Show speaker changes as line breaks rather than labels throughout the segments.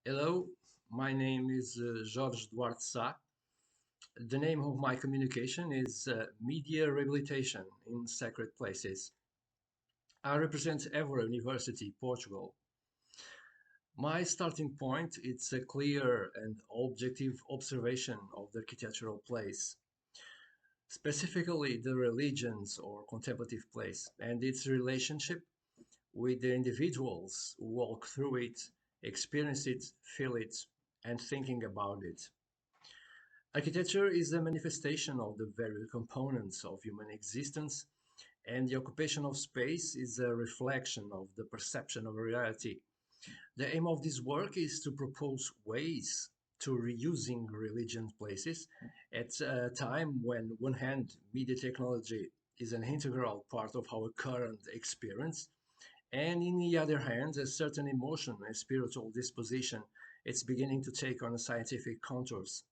Hello, my name is Duarte Sa. The name of my communication is Media Rehabilitation in Sacred Places. I represent Évora University, Portugal. My starting point is a clear and objective observation of the architectural place, specifically the religions or contemplative place, and its relationship with the individuals who walk through it, experience it, feel it, and thinking about it. Architecture is a manifestation of the very components of human existence, and the occupation of space is a reflection of the perception of reality. The aim of this work is to propose ways to reusing religion places at a time when, one hand, media technology is an integral part of our current experience, and in the other hand, a certain emotion and spiritual disposition it's beginning to take on scientific contours.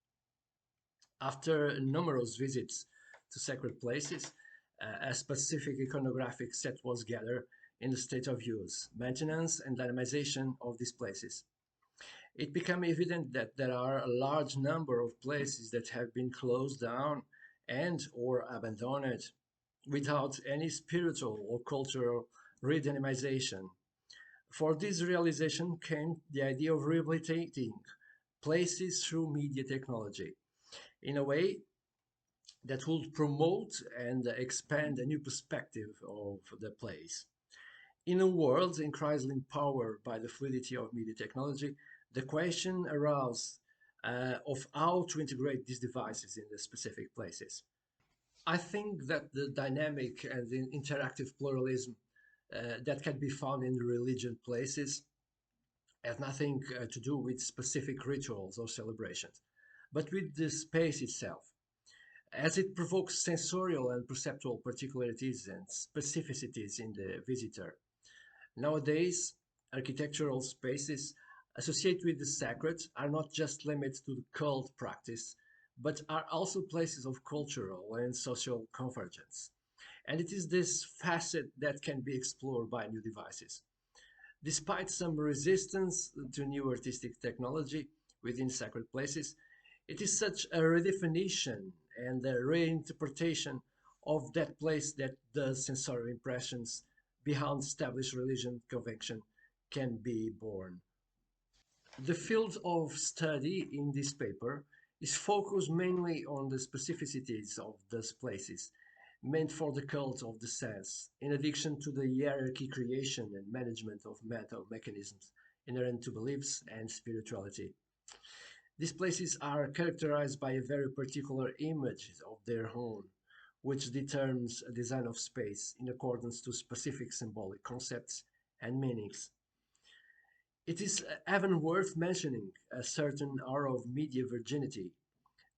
After numerous visits to sacred places, a specific iconographic set was gathered in the state of use, maintenance and dynamization of these places. It became evident that there are a large number of places that have been closed down and or abandoned without any spiritual or cultural redynamization. For this realization came the idea of rehabilitating places through media technology in a way that would promote and expand a new perspective of the place. In a world increasingly powered by the fluidity of media technology, the question arose of how to integrate these devices in the specific places. I think that the dynamic and the interactive pluralism that can be found in religion places has nothing to do with specific rituals or celebrations, but with the space itself, as it provokes sensorial and perceptual particularities and specificities in the visitor. Nowadays, architectural spaces associated with the sacred are not just limited to the cult practice, but are also places of cultural and social convergence. And it is this facet that can be explored by new devices. Despite some resistance to new artistic technology within sacred places, it is such a redefinition and a reinterpretation of that place that the sensory impressions behind established religion convention can be born. The field of study in this paper is focused mainly on the specificities of those places, meant for the cult of the sense, in addition to the hierarchy creation and management of mental mechanisms inherent to beliefs and spirituality. These places are characterized by a very particular image of their own, which determines a design of space in accordance to specific symbolic concepts and meanings. It is even worth mentioning a certain aura of media virginity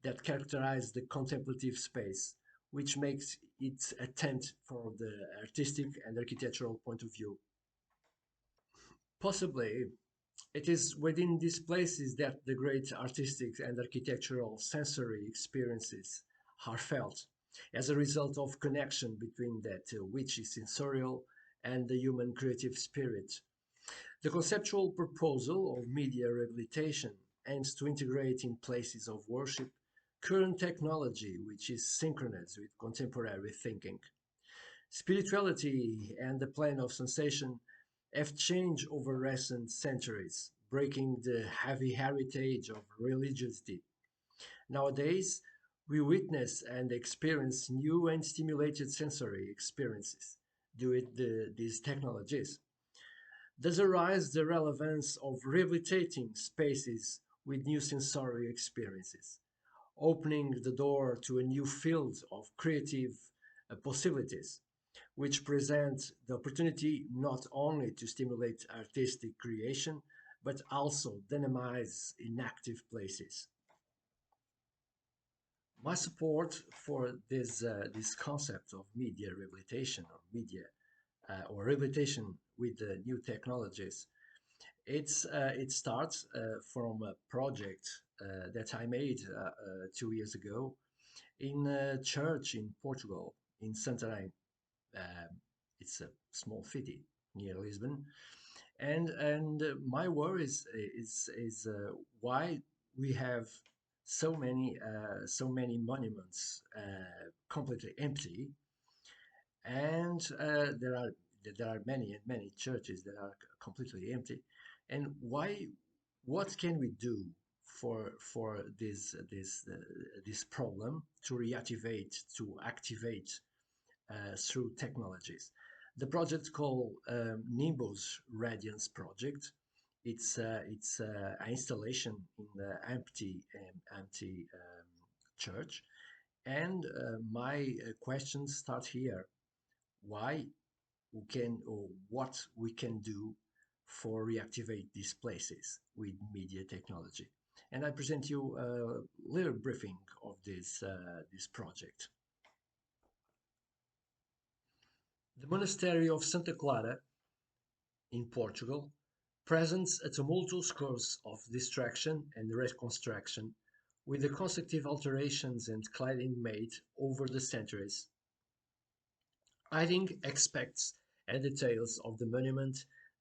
that characterize the contemplative space, which makes it a tent for the artistic and architectural point of view. Possibly, it is within these places that the great artistic and architectural sensory experiences are felt as a result of connection between that which is sensorial and the human creative spirit. The conceptual proposal of media rehabilitation aims to integrate in places of worship current technology which is synchronous with contemporary thinking. Spirituality and the plane of sensation have changed over recent centuries, breaking the heavy heritage of religiosity. Nowadays, we witness and experience new and stimulated sensory experiences due to these technologies. Thus arise the relevance of rehabilitating spaces with new sensory experiences, opening the door to a new field of creative possibilities, which present the opportunity not only to stimulate artistic creation, but also dynamize inactive places. My support for this concept of media rehabilitation or rehabilitation with the new technologies, it starts from a project that I made 2 years ago in a church in Portugal, in Santarém. Um, it's a small city near Lisbon, And my worry is why we have so many monuments completely empty, and there are many churches that are completely empty, and why, what can we do for this problem to reactivate, to activate through technologies? The project called Nimbus Radiance Project. It's an installation in the empty church, and my questions start here. Why we can, or what we can do for reactivate these places with media technology? And I present you a little briefing of this project. The monastery of Santa Clara in Portugal presents a tumultuous course of distraction and reconstruction, with the consecutive alterations and cladding made over the centuries, hiding aspects and details of the monument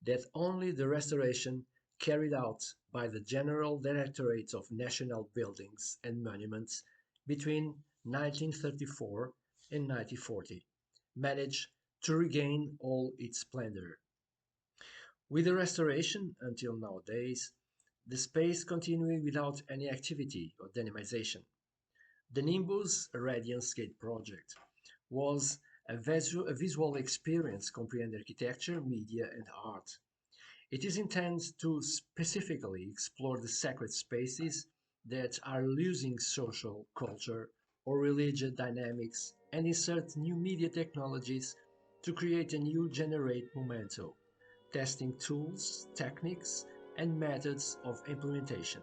that only the restoration carried out by the General Directorate of National Buildings and Monuments between 1934 and 1940 managed to regain all its splendor. With the restoration until nowadays, the space continuing without any activity or dynamization. The Nimbus Radiance Gate project was a visual experience comprehending architecture, media, and art. It is intended to specifically explore the sacred spaces that are losing social, culture, or religious dynamics and insert new media technologies to create a new generate momento, testing tools, techniques, and methods of implementation.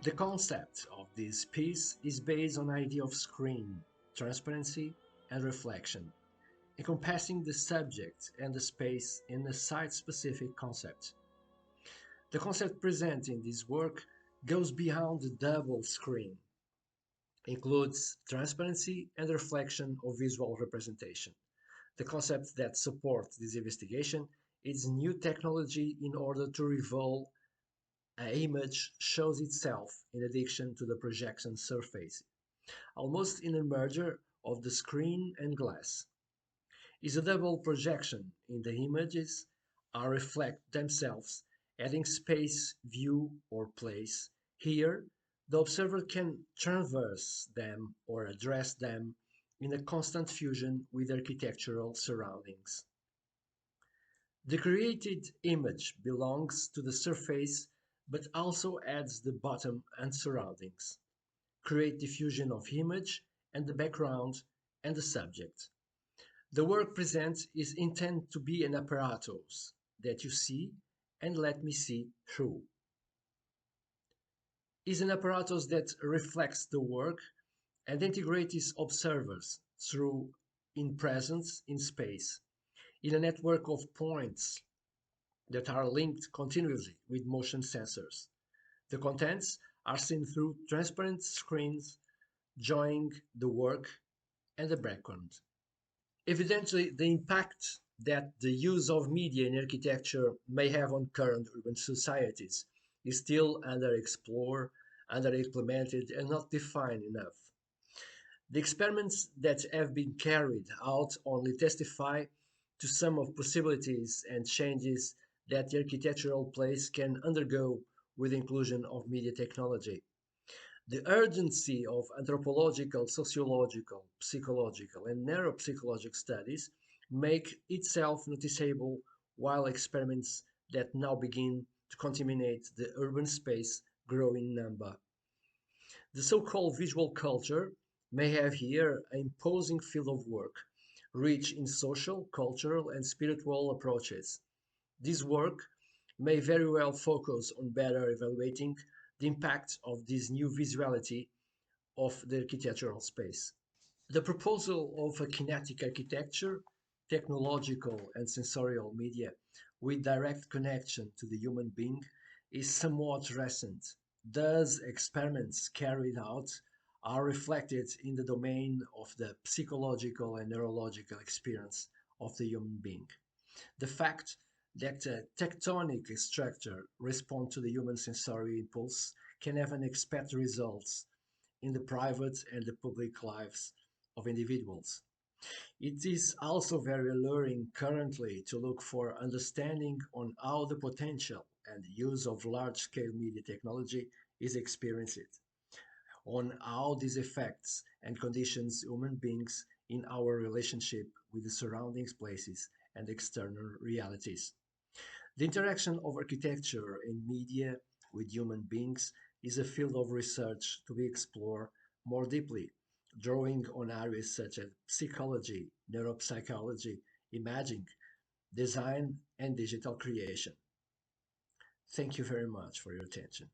The concept of this piece is based on the idea of screen, transparency, and reflection, encompassing the subject and the space in a site-specific concept. The concept present in this work goes beyond the double screen, includes transparency and reflection of visual representation. The concept that supports this investigation is new technology in order to reveal an image shows itself in addition to the projection surface, almost in a merger of the screen and glass. Is a double projection in the images are reflect themselves, adding space, view, or place. Here, the observer can traverse them or address them in a constant fusion with architectural surroundings. The created image belongs to the surface but also adds the bottom and surroundings. Create diffusion of image and the background and the subject. The work present is intended to be an apparatus that you see and let me see through. Is an apparatus that reflects the work and integrates observers through in presence in space in a network of points that are linked continuously with motion sensors. The contents are seen through transparent screens, joining the work and the background. Evidently, the impact that the use of media in architecture may have on current urban societies is still underexplored, underimplemented, and not defined enough. The experiments that have been carried out only testify to some of possibilities and changes that the architectural place can undergo with the inclusion of media technology. The urgency of anthropological, sociological, psychological, and neuropsychological studies make itself noticeable while experiments that now begin to contaminate the urban space grow in number. The so-called visual culture may have here an imposing field of work, rich in social, cultural, and spiritual approaches. This work may very well focus on better evaluating the impact of this new visuality of the architectural space. The proposal of a kinetic architecture, technological and sensorial media with direct connection to the human being is somewhat recent. Thus, experiments carried out are reflected in the domain of the psychological and neurological experience of the human being. The fact that a tectonic structure responds to the human sensory impulse can have unexpected results in the private and the public lives of individuals. It is also very alluring currently to look for understanding on how the potential and use of large-scale media technology is experienced, on how these affects and conditions human beings in our relationship with the surrounding places and external realities. The interaction of architecture and media with human beings is a field of research to be explored more deeply, drawing on areas such as psychology, neuropsychology, imaging, design, and digital creation. Thank you very much for your attention.